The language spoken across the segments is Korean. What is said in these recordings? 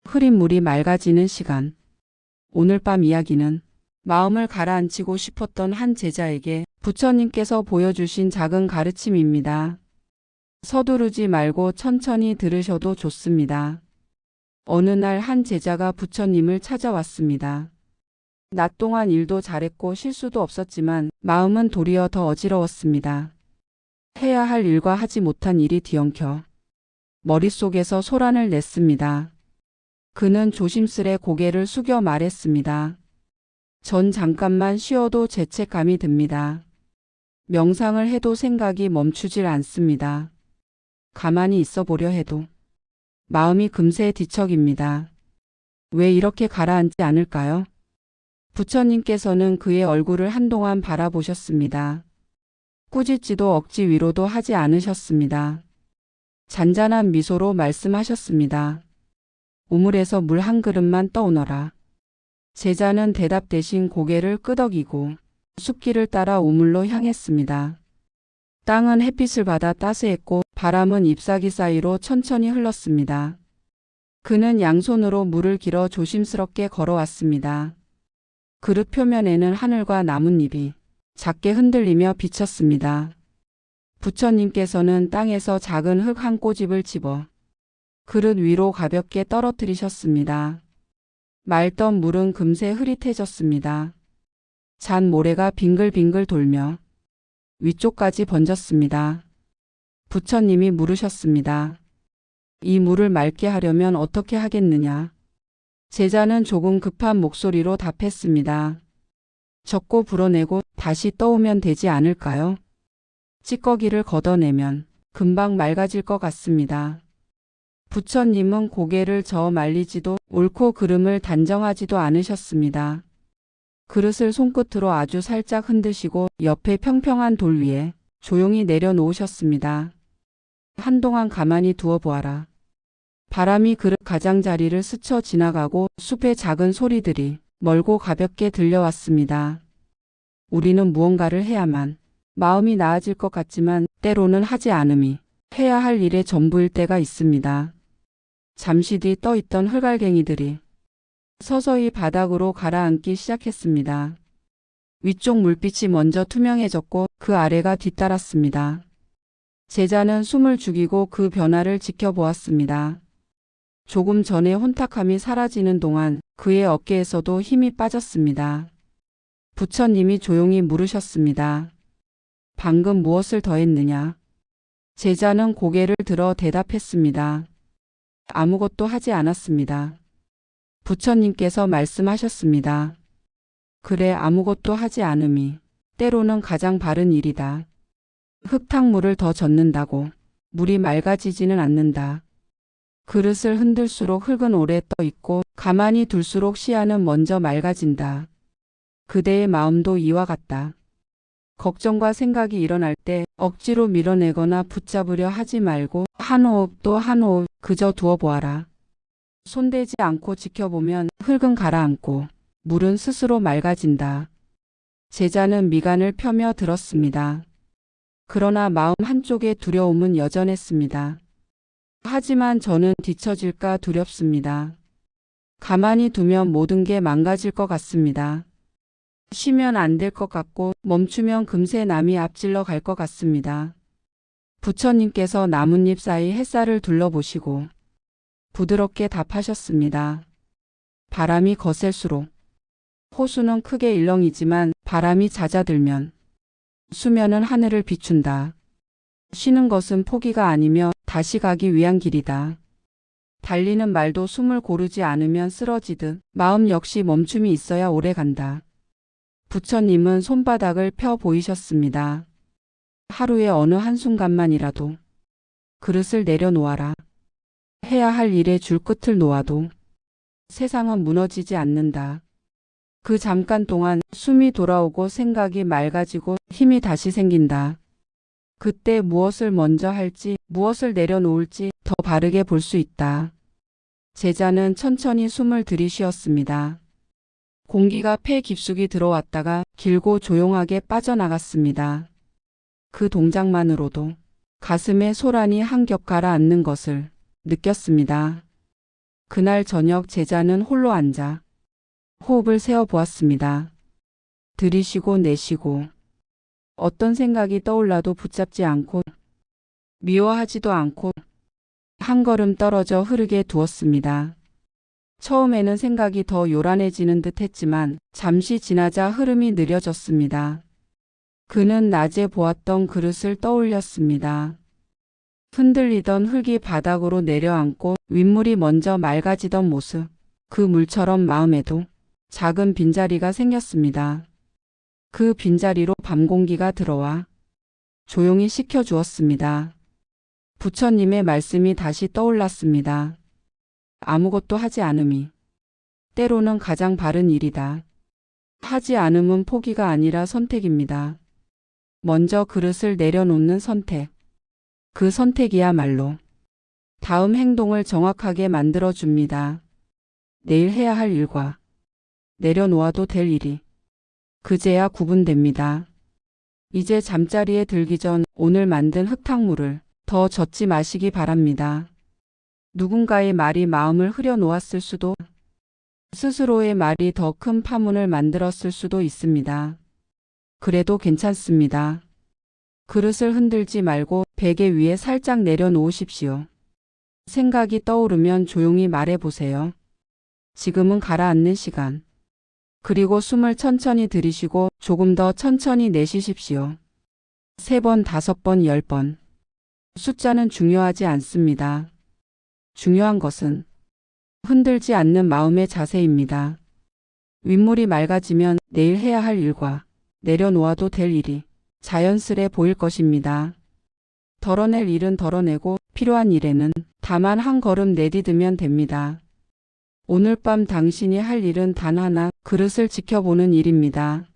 흐린 물이 맑아지는 시간. 오늘 밤 이야기는 마음을 가라앉히고 싶었던 한 제자에게 부처님께서 보여주신 작은 가르침입니다. 서두르지 말고 천천히 들으셔도 좋습니다. 어느 날 한 제자가 부처님을 찾아왔습니다. 낮 동안 일도 잘했고 실수도 없었지만 마음은 도리어 더 어지러웠습니다. 해야 할 일과 하지 못한 일이 뒤엉켜 머릿속에서 소란을 냈습니다. 그는 조심스레 고개를 숙여 말했습니다. 전 잠깐만 쉬어도 죄책감이 듭니다. 명상을 해도 생각이 멈추질 않습니다. 가만히 있어 보려 해도 마음이 금세 뒤척입니다. 왜 이렇게 가라앉지 않을까요? 부처님께서는 그의 얼굴을 한동안 바라보셨습니다. 꾸짖지도 억지 위로도 하지 않으셨습니다. 잔잔한 미소로 말씀하셨습니다. 우물에서 물 한 그릇만 떠오너라. 제자는 대답 대신 고개를 끄덕이고 숲길을 따라 우물로 향했습니다. 땅은 햇빛을 받아 따스했고 바람은 잎사귀 사이로 천천히 흘렀습니다. 그는 양손으로 물을 길어 조심스럽게 걸어왔습니다. 그릇 표면에는 하늘과 나뭇잎이 작게 흔들리며 비쳤습니다. 부처님께서는 땅에서 작은 흙 한 꼬집을 집어 그릇 위로 가볍게 떨어뜨리셨습니다. 맑던 물은 금세 흐릿해졌습니다. 잔 모래가 빙글빙글 돌며 위쪽까지 번졌습니다. 부처님이 물으셨습니다. 이 물을 맑게 하려면 어떻게 하겠느냐? 제자는 조금 급한 목소리로 답했습니다. 적고 불어내고 다시 떠오면 되지 않을까요? 찌꺼기를 걷어내면 금방 맑아질 것 같습니다. 부처님은 고개를 저어 말리지도 옳고 그름을 단정하지도 않으셨습니다. 그릇을 손끝으로 아주 살짝 흔드시고 옆에 평평한 돌 위에 조용히 내려놓으셨습니다. 한동안 가만히 두어 보아라. 바람이 그릇 가장자리를 스쳐 지나가고 숲의 작은 소리들이 멀고 가볍게 들려왔습니다. 우리는 무언가를 해야만 마음이 나아질 것 같지만 때로는 하지 않음이 해야 할 일의 전부일 때가 있습니다. 잠시 뒤 떠있던 흙알갱이들이 서서히 바닥으로 가라앉기 시작했습니다. 위쪽 물빛이 먼저 투명해졌고 그 아래가 뒤따랐습니다. 제자는 숨을 죽이고 그 변화를 지켜보았습니다. 조금 전에 혼탁함이 사라지는 동안 그의 어깨에서도 힘이 빠졌습니다. 부처님이 조용히 물으셨습니다. 방금 무엇을 더했느냐? 제자는 고개를 들어 대답했습니다. 아무것도 하지 않았습니다. 부처님께서 말씀하셨습니다. 그래, 아무것도 하지 않음이 때로는 가장 바른 일이다. 흙탕물을 더 젓는다고 물이 맑아지지는 않는다. 그릇을 흔들수록 흙은 오래 떠 있고 가만히 둘수록 씨앗은 먼저 맑아진다. 그대의 마음도 이와 같다. 걱정과 생각이 일어날 때 억지로 밀어내거나 붙잡으려 하지 말고 한 호흡 또 한 호흡 그저 두어 보아라. 손대지 않고 지켜보면 흙은 가라앉고 물은 스스로 맑아진다. 제자는 미간을 펴며 들었습니다. 그러나 마음 한쪽에 두려움은 여전했습니다. 하지만 저는 뒤처질까 두렵습니다. 가만히 두면 모든 게 망가질 것 같습니다. 쉬면 안 될 것 같고 멈추면 금세 남이 앞질러 갈 것 같습니다. 부처님께서 나뭇잎 사이 햇살을 둘러보시고 부드럽게 답하셨습니다. 바람이 거셀수록 호수는 크게 일렁이지만 바람이 잦아들면 수면은 하늘을 비춘다. 쉬는 것은 포기가 아니며 다시 가기 위한 길이다. 달리는 말도 숨을 고르지 않으면 쓰러지듯 마음 역시 멈춤이 있어야 오래 간다. 부처님은 손바닥을 펴 보이셨습니다. 하루의 어느 한순간만이라도 그릇을 내려놓아라. 해야 할 일에 줄 끝을 놓아도 세상은 무너지지 않는다. 그 잠깐 동안 숨이 돌아오고 생각이 맑아지고 힘이 다시 생긴다. 그때 무엇을 먼저 할지 무엇을 내려놓을지 더 바르게 볼 수 있다. 제자는 천천히 숨을 들이쉬었습니다. 공기가 폐 깊숙이 들어왔다가 길고 조용하게 빠져나갔습니다. 그 동작만으로도 가슴에 소란이 한 겹 가라앉는 것을 느꼈습니다. 그날 저녁 제자는 홀로 앉아 호흡을 세어 보았습니다. 들이쉬고 내쉬고 어떤 생각이 떠올라도 붙잡지 않고 미워하지도 않고 한 걸음 떨어져 흐르게 두었습니다. 처음에는 생각이 더 요란해지는 듯 했지만 잠시 지나자 흐름이 느려졌습니다. 그는 낮에 보았던 그릇을 떠올렸습니다. 흔들리던 흙이 바닥으로 내려앉고 윗물이 먼저 맑아지던 모습. 그 물처럼 마음에도 작은 빈자리가 생겼습니다. 그 빈자리로 밤 공기가 들어와 조용히 식혀주었습니다. 부처님의 말씀이 다시 떠올랐습니다. 아무것도 하지 않음이 때로는 가장 바른 일이다. 하지 않음은 포기가 아니라 선택입니다. 먼저 그릇을 내려놓는 선택. 그 선택이야말로 다음 행동을 정확하게 만들어줍니다. 내일 해야 할 일과 내려놓아도 될 일이 그제야 구분됩니다. 이제 잠자리에 들기 전 오늘 만든 흙탕물을 더 젓지 마시기 바랍니다. 누군가의 말이 마음을 흐려놓았을 수도, 스스로의 말이 더 큰 파문을 만들었을 수도 있습니다. 그래도 괜찮습니다. 그릇을 흔들지 말고 베개 위에 살짝 내려놓으십시오. 생각이 떠오르면 조용히 말해보세요. 지금은 가라앉는 시간. 그리고 숨을 천천히 들이쉬고 조금 더 천천히 내쉬십시오. 3번, 5번, 10번. 숫자는 중요하지 않습니다. 중요한 것은 흔들지 않는 마음의 자세입니다. 윗물이 맑아지면 내일 해야 할 일과 내려놓아도 될 일이 자연스레 보일 것입니다. 덜어낼 일은 덜어내고 필요한 일에는 다만 한 걸음 내디디면 됩니다. 오늘 밤 당신이 할 일은 단 하나, 그릇을 지켜보는 일입니다.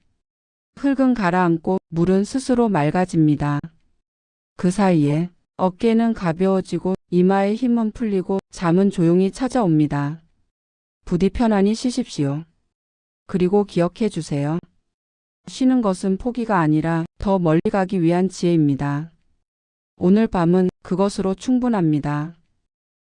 흙은 가라앉고 물은 스스로 맑아집니다. 그 사이에 어깨는 가벼워지고 이마의 힘은 풀리고 잠은 조용히 찾아옵니다. 부디 편안히 쉬십시오. 그리고 기억해 주세요. 쉬는 것은 포기가 아니라 더 멀리 가기 위한 지혜입니다. 오늘 밤은 그것으로 충분합니다.